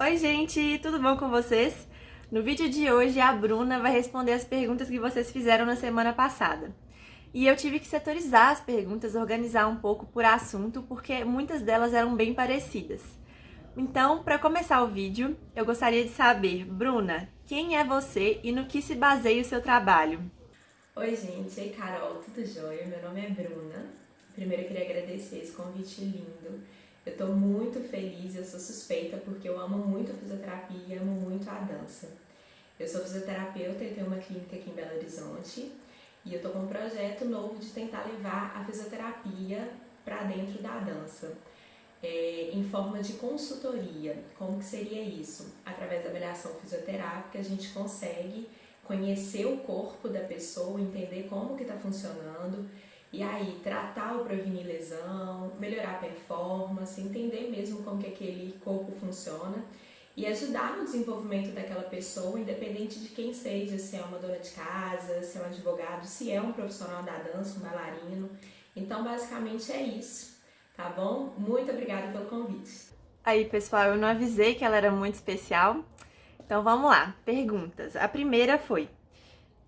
Oi, gente, tudo bom com vocês? No vídeo de hoje, a Bruna vai responder as perguntas que vocês fizeram na semana passada. E eu tive que setorizar as perguntas, organizar um pouco por assunto, porque muitas delas eram bem parecidas. Então, para começar o vídeo, eu gostaria de saber, Bruna, quem é você e no que se baseia o seu trabalho? Oi, gente. Oi, Carol. Tudo jóia? Meu nome é Bruna. Primeiro, eu queria agradecer esse convite lindo. Eu tô muito feliz, eu sou suspeita porque eu amo muito a fisioterapia e amo muito a dança. Eu sou fisioterapeuta e tenho uma clínica aqui em Belo Horizonte e eu tô com um projeto novo de tentar levar a fisioterapia para dentro da dança. Em forma de consultoria. Como que seria isso? Através da avaliação fisioterápica, a gente consegue conhecer o corpo da pessoa, entender como que está funcionando e aí tratar ou prevenir lesão, melhorar a performance, entender mesmo como que aquele corpo funciona e ajudar no desenvolvimento daquela pessoa, independente de quem seja, se é uma dona de casa, se é um advogado, se é um profissional da dança, um bailarino. Então, basicamente é isso. Tá bom? Muito obrigada pelo convite. Aí, pessoal, eu não avisei que ela era muito especial. Então vamos lá, perguntas. A primeira foi: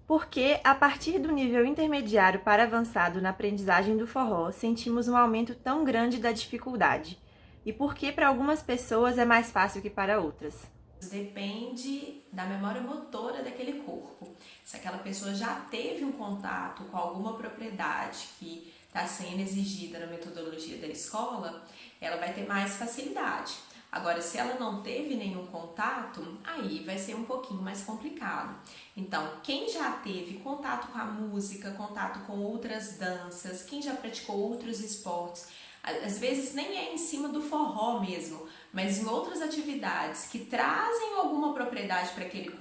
por que, a partir do nível intermediário para avançado na aprendizagem do forró, sentimos um aumento tão grande da dificuldade? E por que para algumas pessoas é mais fácil que para outras? Depende da memória motora daquele corpo. Se aquela pessoa já teve um contato com alguma propriedade que está sendo exigida na metodologia da escola, ela vai ter mais facilidade. Agora, se ela não teve nenhum contato, aí vai ser um pouquinho mais complicado. Então, quem já teve contato com a música, contato com outras danças, quem já praticou outros esportes, às vezes nem é em cima do forró mesmo, mas em outras atividades que trazem alguma propriedade para aquele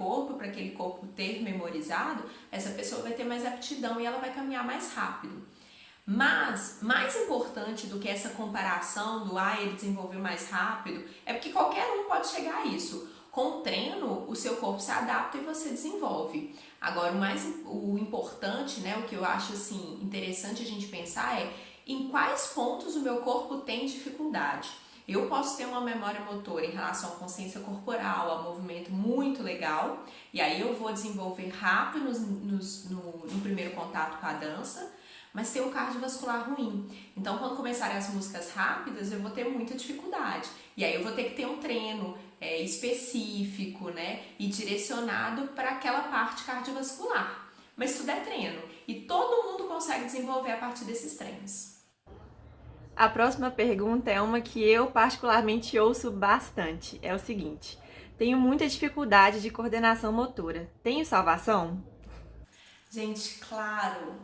corpo ter memorizado, essa pessoa vai ter mais aptidão e ela vai caminhar mais rápido. Mas, mais importante do que essa comparação do ele desenvolveu mais rápido, é porque qualquer um pode chegar a isso. Com o treino, o seu corpo se adapta e você desenvolve. Agora, o importante, né, o que eu acho assim, interessante a gente pensar é em quais pontos o meu corpo tem dificuldade. Eu posso ter uma memória motora em relação à consciência corporal, a movimento muito legal, e aí eu vou desenvolver rápido no primeiro contato com a dança, mas ter o cardiovascular ruim. Então, quando começarem as músicas rápidas, eu vou ter muita dificuldade. E aí eu vou ter que ter um treino específico, né? E direcionado para aquela parte cardiovascular. Mas tudo é treino. E todo mundo consegue desenvolver a partir desses treinos. A próxima pergunta é uma que eu particularmente ouço bastante. É o seguinte: tenho muita dificuldade de coordenação motora. Tenho salvação? Gente, claro.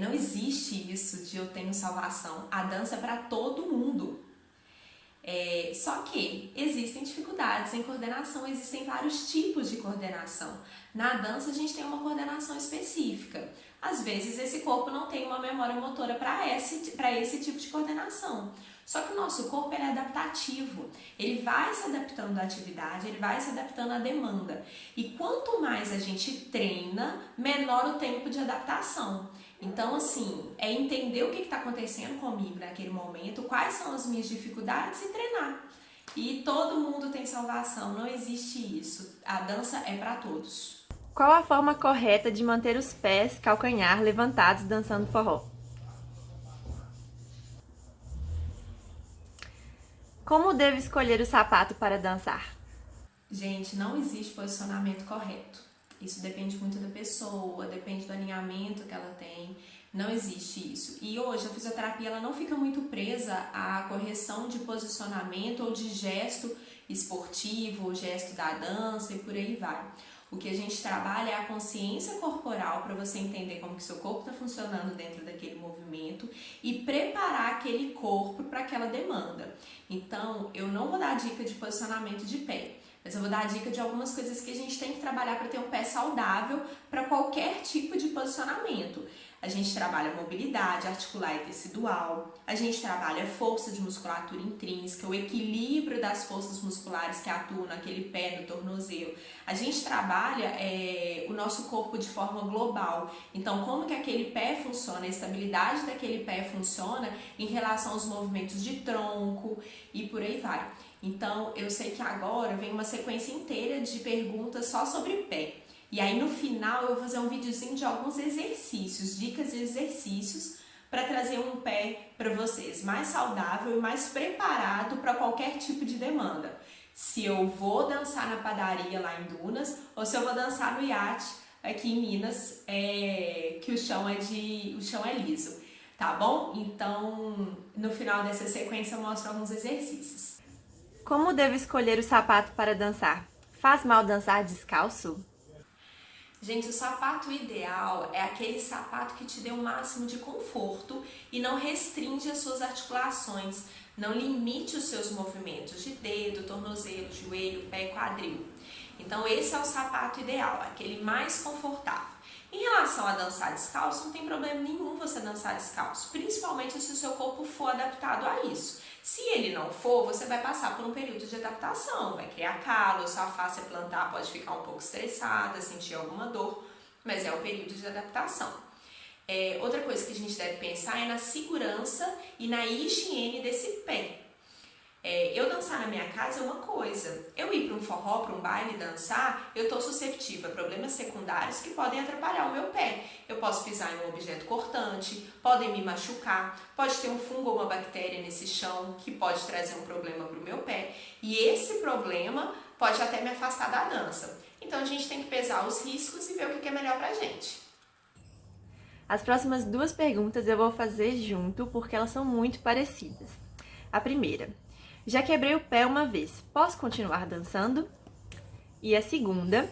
Não existe isso de eu tenho salvação. A dança é para todo mundo. Só que existem dificuldades em coordenação, existem vários tipos de coordenação. Na dança a gente tem uma coordenação específica. Às vezes esse corpo não tem uma memória motora para esse tipo de coordenação. Só que o nosso corpo é adaptativo, ele vai se adaptando à atividade, ele vai se adaptando à demanda. E quanto mais a gente treina, menor o tempo de adaptação. Então, assim, é entender o que está acontecendo comigo naquele momento, quais são as minhas dificuldades e treinar. E todo mundo tem salvação, não existe isso. A dança é para todos. Qual a forma correta de manter os pés, calcanhar levantados dançando forró? Como devo escolher o sapato para dançar? Gente, não existe posicionamento correto. Isso depende muito da pessoa, depende do alinhamento que ela tem. Não existe isso. E hoje a fisioterapia ela não fica muito presa à correção de posicionamento ou de gesto esportivo, ou gesto da dança e por aí vai. O que a gente trabalha é a consciência corporal para você entender como que seu corpo está funcionando dentro daquele movimento e preparar aquele corpo para aquela demanda. Então, eu não vou dar dica de posicionamento de pé, mas eu vou dar dica de algumas coisas que a gente tem que trabalhar para ter um pé saudável para qualquer tipo de posicionamento. A gente trabalha mobilidade articular e tecidual, a gente trabalha força de musculatura intrínseca, o equilíbrio das forças musculares que atuam naquele pé, no tornozelo. A gente trabalha o nosso corpo de forma global. Então, como que aquele pé funciona, a estabilidade daquele pé funciona em relação aos movimentos de tronco e por aí vai. Então, eu sei que agora vem uma sequência inteira de perguntas só sobre pé. E aí no final eu vou fazer um videozinho de alguns exercícios, dicas de exercícios para trazer um pé para vocês mais saudável e mais preparado para qualquer tipo de demanda. Se eu vou dançar na padaria lá em Dunas ou se eu vou dançar no iate aqui em Minas, que o chão é liso, tá bom? Então no final dessa sequência eu mostro alguns exercícios. Como devo escolher o sapato para dançar? Faz mal dançar descalço? Gente, o sapato ideal é aquele sapato que te dê o máximo de conforto e não restringe as suas articulações, não limite os seus movimentos de dedo, tornozelo, joelho, pé e quadril. Então esse é o sapato ideal, aquele mais confortável. Em relação a dançar descalço, não tem problema nenhum você dançar descalço, principalmente se o seu corpo for adaptado a isso. Se ele não for, você vai passar por um período de adaptação, vai criar calo, sua face plantar pode ficar um pouco estressada, sentir alguma dor, mas é o período de adaptação. Outra coisa que a gente deve pensar é na segurança e na higiene desse pé. Eu dançar na minha casa é uma coisa, eu ir para um forró, para um baile dançar, eu estou susceptível a problemas secundários que podem atrapalhar o meu pé. Eu posso pisar em um objeto cortante, podem me machucar, pode ter um fungo ou uma bactéria nesse chão que pode trazer um problema para o meu pé. E esse problema pode até me afastar da dança. Então a gente tem que pesar os riscos e ver o que é melhor para a gente. As próximas duas perguntas eu vou fazer junto porque elas são muito parecidas. A primeira: já quebrei o pé uma vez, posso continuar dançando? E a segunda: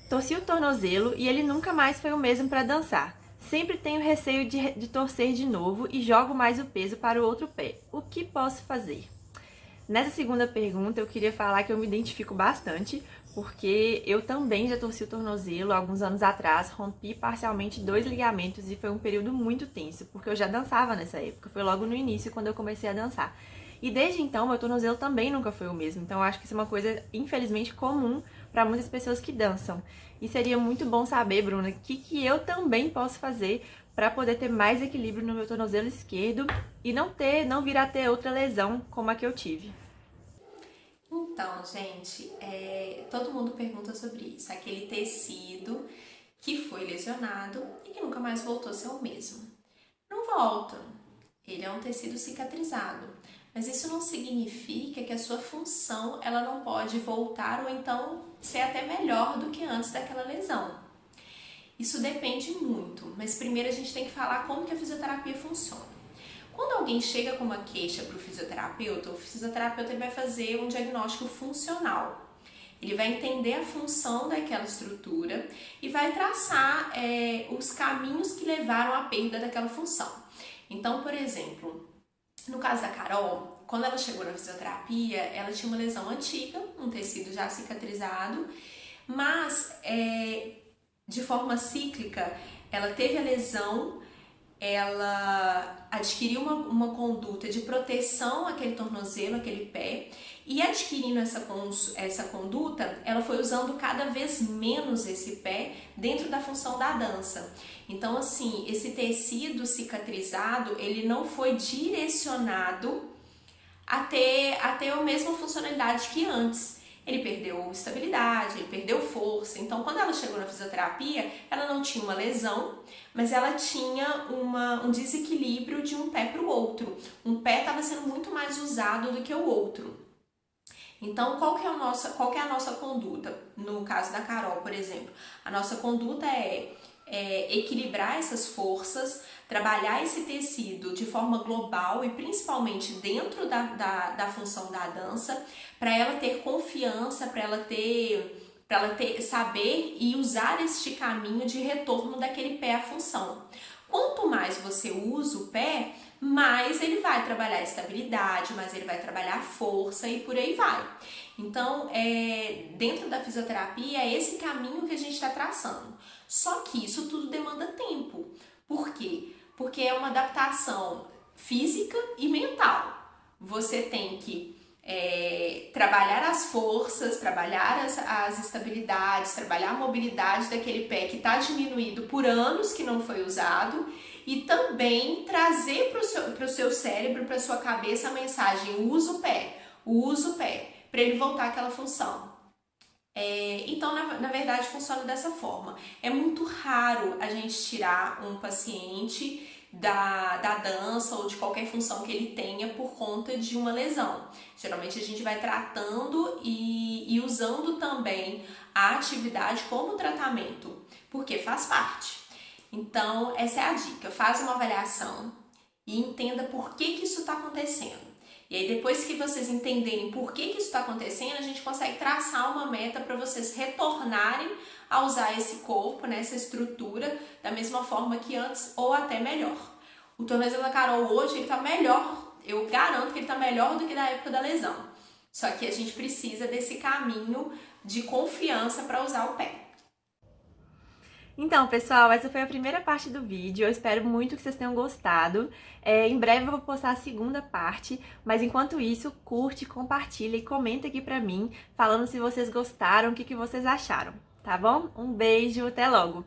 torci o tornozelo e ele nunca mais foi o mesmo para dançar. Sempre tenho receio de torcer de novo e jogo mais o peso para o outro pé. O que posso fazer? Nessa segunda pergunta eu queria falar que eu me identifico bastante, porque eu também já torci o tornozelo alguns anos atrás, rompi parcialmente 2 ligamentos e foi um período muito tenso, porque eu já dançava nessa época, foi logo no início quando eu comecei a dançar. E desde então, meu tornozelo também nunca foi o mesmo. Então, eu acho que isso é uma coisa, infelizmente, comum para muitas pessoas que dançam. E seria muito bom saber, Bruna, o que eu também posso fazer para poder ter mais equilíbrio no meu tornozelo esquerdo e não vir a ter outra lesão como a que eu tive. Então, gente, todo mundo pergunta sobre isso. Aquele tecido que foi lesionado e que nunca mais voltou a ser o mesmo. Não volta. Ele é um tecido cicatrizado. Mas isso não significa que a sua função ela não pode voltar ou então ser até melhor do que antes daquela lesão. Isso depende muito, mas primeiro a gente tem que falar como que a fisioterapia funciona. Quando alguém chega com uma queixa para o fisioterapeuta ele vai fazer um diagnóstico funcional. Ele vai entender a função daquela estrutura e vai traçar os caminhos que levaram à perda daquela função. Então, por exemplo, no caso da Carol, quando ela chegou na fisioterapia, ela tinha uma lesão antiga, um tecido já cicatrizado, mas de forma cíclica, ela teve a lesão, ela adquiriu uma conduta de proteção àquele tornozelo, àquele pé, e adquirindo essa conduta, ela foi usando cada vez menos esse pé dentro da função da dança. Então, assim, esse tecido cicatrizado, ele não foi direcionado a ter a mesma funcionalidade que antes. Ele perdeu estabilidade, ele perdeu força. Então, quando ela chegou na fisioterapia, ela não tinha uma lesão, mas ela tinha um desequilíbrio de um pé para o outro. Um pé estava sendo muito mais usado do que o outro. Então, qual que é a nossa conduta? No caso da Carol, por exemplo, a nossa conduta é equilibrar essas forças, trabalhar esse tecido de forma global e principalmente dentro da função da dança, para ela ter confiança, para ela saber e usar este caminho de retorno daquele pé à função. Quanto mais você usa o pé, mais ele vai trabalhar estabilidade, mais ele vai trabalhar força e por aí vai. Então, dentro da fisioterapia, é esse caminho que a gente está traçando. Só que isso tudo demanda tempo, Por quê? Porque é uma adaptação física e mental. Você tem que trabalhar as forças, trabalhar as estabilidades, trabalhar a mobilidade daquele pé que está diminuído por anos que não foi usado e também trazer para o seu cérebro, para a sua cabeça a mensagem: usa o pé, para ele voltar àquela função. Então, na verdade, funciona dessa forma. É muito raro a gente tirar um paciente da dança ou de qualquer função que ele tenha por conta de uma lesão. Geralmente a gente vai tratando e usando também a atividade como tratamento, porque faz parte. Então, essa é a dica. Faz uma avaliação e entenda por que isso está acontecendo. E aí, depois que vocês entenderem por que isso está acontecendo, a gente consegue traçar uma meta para vocês retornarem a usar esse corpo, né, essa estrutura, da mesma forma que antes ou até melhor. O tornozelo da Carol hoje, ele está melhor, eu garanto que ele está melhor do que na época da lesão. Só que a gente precisa desse caminho de confiança para usar o pé. Então, pessoal, essa foi a primeira parte do vídeo. Eu espero muito que vocês tenham gostado. Em breve eu vou postar a segunda parte, mas enquanto isso, curte, compartilha e comenta aqui pra mim, falando se vocês gostaram, o que vocês acharam, tá bom? Um beijo, até logo!